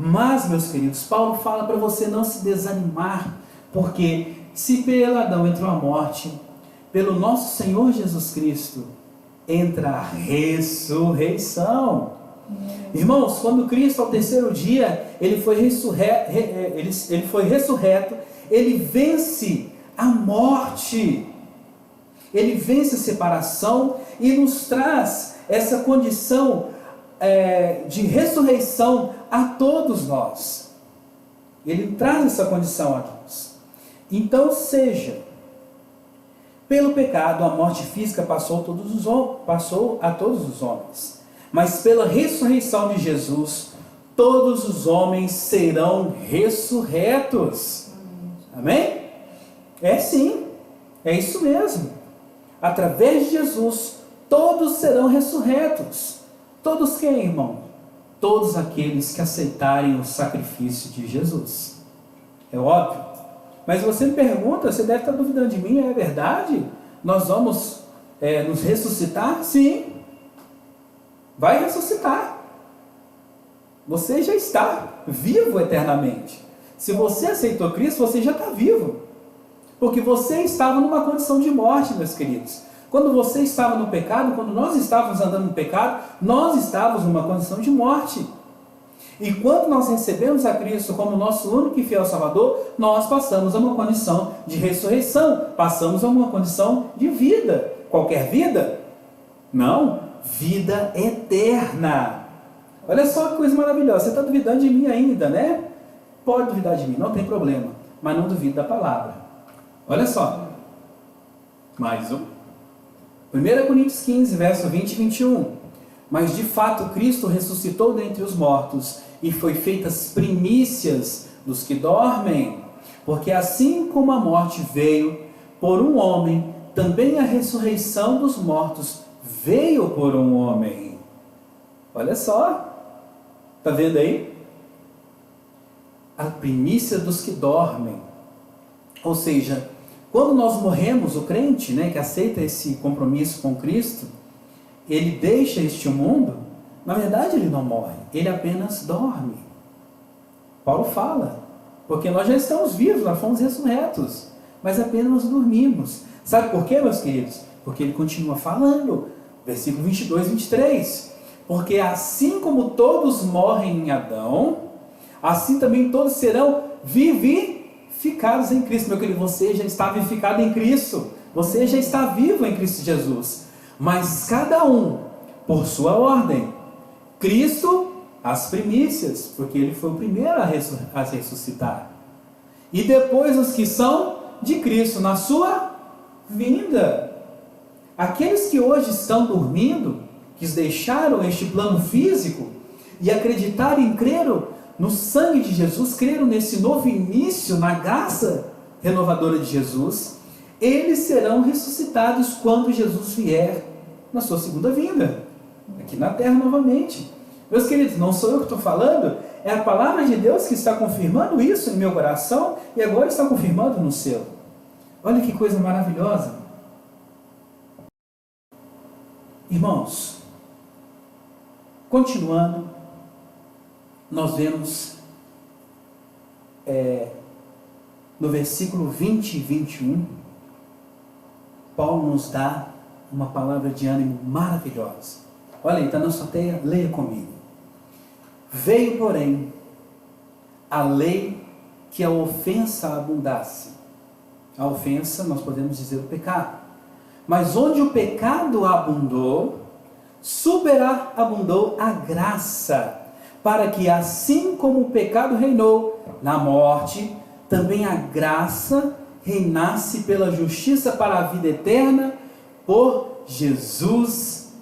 Mas, meus queridos, Paulo fala para você não se desanimar, porque se pelo Adão entrou a morte, pelo nosso Senhor Jesus Cristo entra a ressurreição. Irmãos, quando Cristo ao terceiro dia, ele foi ressurreto, ele vence a morte, ele vence a separação e nos traz essa condição de ressurreição a todos nós. Ele traz essa condição a nós. Então, seja, pelo pecado, a morte física passou a todos os homens. Mas pela ressurreição de Jesus, todos os homens serão ressurretos. Amém? É sim, é isso mesmo. Através de Jesus, todos serão ressurretos. Todos quem, irmão? Todos aqueles que aceitarem o sacrifício de Jesus. É óbvio. Mas você me pergunta, você deve estar duvidando de mim, é verdade? nós vamos nos ressuscitar? Sim, vai ressuscitar. Você já está vivo eternamente. Se você aceitou Cristo, você já está vivo. Porque você estava numa condição de morte, meus queridos. Quando você estava no pecado, quando nós estávamos andando no pecado, nós estávamos numa condição de morte. E quando nós recebemos a Cristo como nosso único e fiel Salvador, nós passamos a uma condição de ressurreição, passamos a uma condição de vida. Qualquer vida? Não, vida eterna. Olha só que coisa maravilhosa, você está duvidando de mim ainda, né? Pode duvidar de mim, não tem problema, mas não duvide da palavra. Olha só, mais um. 1 Coríntios 15, verso 20 e 21. Mas de fato Cristo ressuscitou dentre os mortos e foi feitas primícias dos que dormem. Porque assim como a morte veio por um homem, também a ressurreição dos mortos veio por um homem. Olha só, está vendo aí? A primícia dos que dormem. Ou seja, quando nós morremos, o crente, né, que aceita esse compromisso com Cristo, ele deixa este mundo, na verdade ele não morre, ele apenas dorme. Paulo fala, porque nós já estamos vivos, nós fomos ressurretos, mas apenas dormimos. Sabe por quê, meus queridos? Porque ele continua falando, versículo 22 e 23, porque assim como todos morrem em Adão, assim também todos serão vivificados em Cristo. Meu querido, você já está vivificado em Cristo, você já está vivo em Cristo Jesus, mas cada um por sua ordem. Cristo, as primícias, porque ele foi o primeiro a ressuscitar, e depois os que são de Cristo na sua vinda. Aqueles que hoje estão dormindo, que deixaram este plano físico e acreditaram e creram no sangue de Jesus, creram nesse novo início, na graça renovadora de Jesus, eles serão ressuscitados quando Jesus vier na sua segunda vinda, aqui na terra novamente. Meus queridos, não sou eu que estou falando, é a palavra de Deus que está confirmando isso em meu coração e agora está confirmando no seu. Olha que coisa maravilhosa. Irmãos, continuando, nós vemos no versículo 20 e 21, Paulo nos dá uma palavra de ânimo maravilhosa. Olha aí, está na sua teia, leia comigo. Veio, porém, a lei que a ofensa abundasse. A ofensa, nós podemos dizer, o pecado. Mas onde o pecado abundou, superabundou a graça, para que assim como o pecado reinou na morte, também a graça reinasse pela justiça para a vida eterna, por Jesus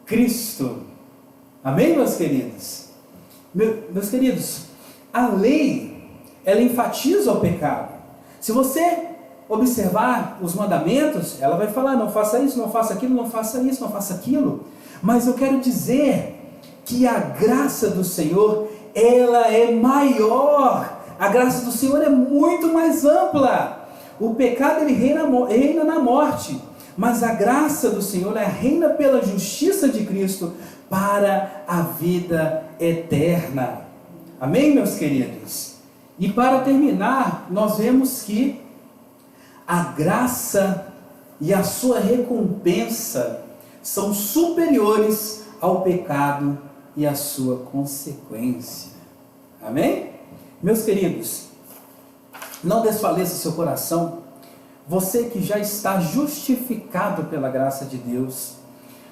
Cristo. Amém, meus queridos? Meus queridos, a lei, ela enfatiza o pecado. Se você observar os mandamentos, ela vai falar, não faça isso, não faça aquilo, não faça isso, não faça aquilo. Mas eu quero dizer que a graça do Senhor, ela é maior. A graça do Senhor é muito mais ampla. O pecado, ele reina na morte, mas a graça do Senhor, ela reina pela justiça de Cristo para a vida eterna. Amém, meus queridos? E para terminar, nós vemos que a graça e a sua recompensa são superiores ao pecado e à sua consequência. Amém? Meus queridos, não desfaleça seu coração. Você que já está justificado pela graça de Deus,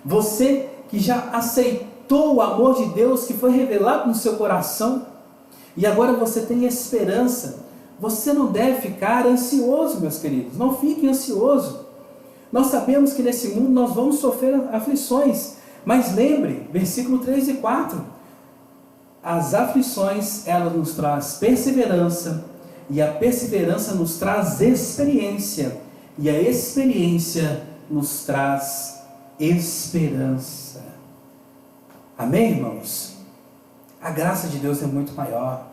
você que já aceitou o amor de Deus que foi revelado no seu coração, e agora você tem esperança. Você não deve ficar ansioso, meus queridos, não fique ansioso. Nós sabemos que nesse mundo nós vamos sofrer aflições, mas lembre, versículo 3 e 4, as aflições, elas nos traz perseverança, e a perseverança nos traz experiência, e a experiência nos traz esperança. Amém, irmãos? A graça de Deus é muito maior.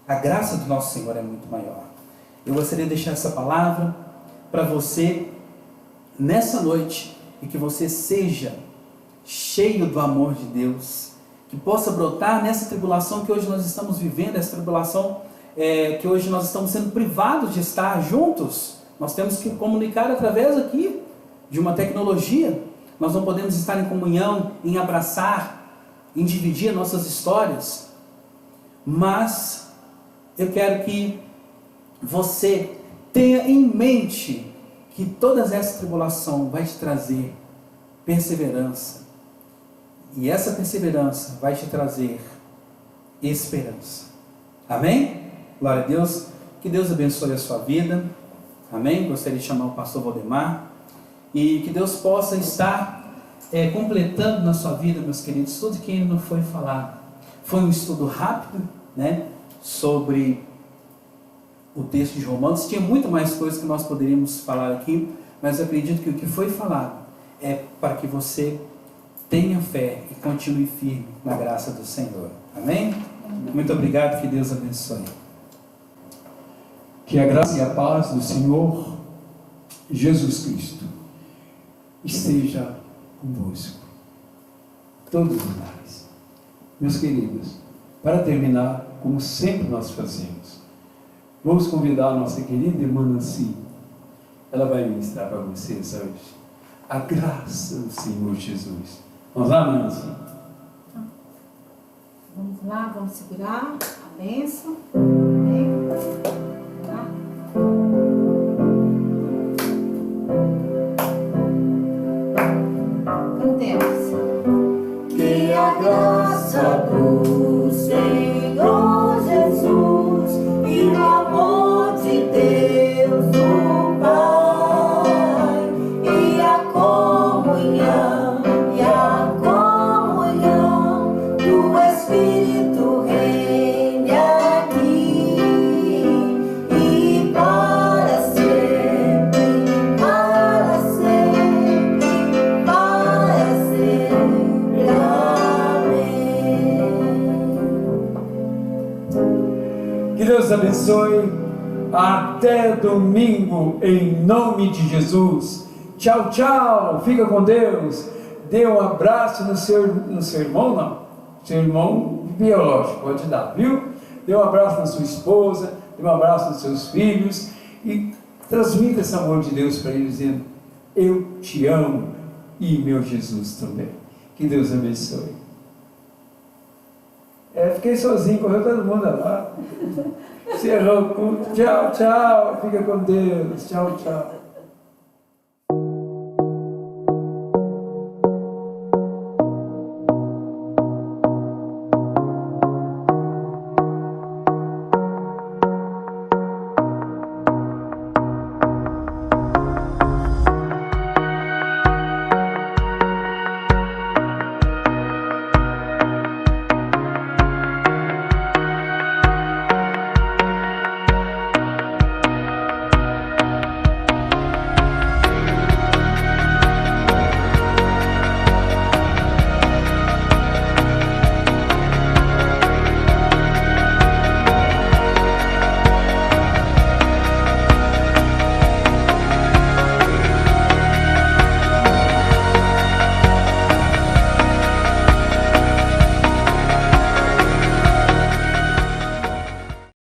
A graça do nosso Senhor é muito maior. Eu gostaria de deixar essa palavra para você nessa noite e que você seja cheio do amor de Deus, que possa brotar nessa tribulação que hoje nós estamos vivendo, essa tribulação que hoje nós estamos sendo privados de estar juntos. Nós temos que comunicar através aqui de uma tecnologia. Nós não podemos estar em comunhão, em abraçar, em dividir nossas histórias. Mas eu quero que você tenha em mente que toda essa tribulação vai te trazer perseverança. E essa perseverança vai te trazer esperança. Amém? Glória a Deus. Que Deus abençoe a sua vida. Amém? Gostaria de chamar o pastor Valdemar. E que Deus possa estar completando na sua vida, meus queridos, tudo que ainda não foi falado. Foi um estudo rápido, né, sobre o texto de Romanos. Tinha muito mais coisas que nós poderíamos falar aqui, mas eu acredito que o que foi falado é para que você tenha fé e continue firme na graça do Senhor. Amém? Muito obrigado, que Deus abençoe. Que a graça e a paz do Senhor Jesus Cristo esteja convosco, todos os lares. Meus queridos, para terminar, como sempre nós fazemos, vamos convidar a nossa querida irmã Nancy. Ela vai ministrar para vocês hoje a graça do Senhor Jesus. Vamos lá, Nancy? Vamos lá, vamos segurar a bênção. Amém. Vamos lá. Cantemos. Que a graça do Senhor Jesus e do amor de Deus o Pai e a comunhão do Espírito reine aqui e para sempre, para sempre, para sempre. Amém. Que Deus abençoe. Até domingo, em nome de Jesus. Tchau, tchau. Fica com Deus. Dê um abraço no seu irmão, não. Seu irmão biológico, pode dar, viu? Dê um abraço na sua esposa, dê um abraço nos seus filhos e transmita esse amor de Deus para eles, dizendo: eu te amo e meu Jesus também. Que Deus abençoe. Fiquei sozinho, correu todo mundo lá. Encerrou o culto. Tchau, tchau. Fica com Deus. Tchau, tchau.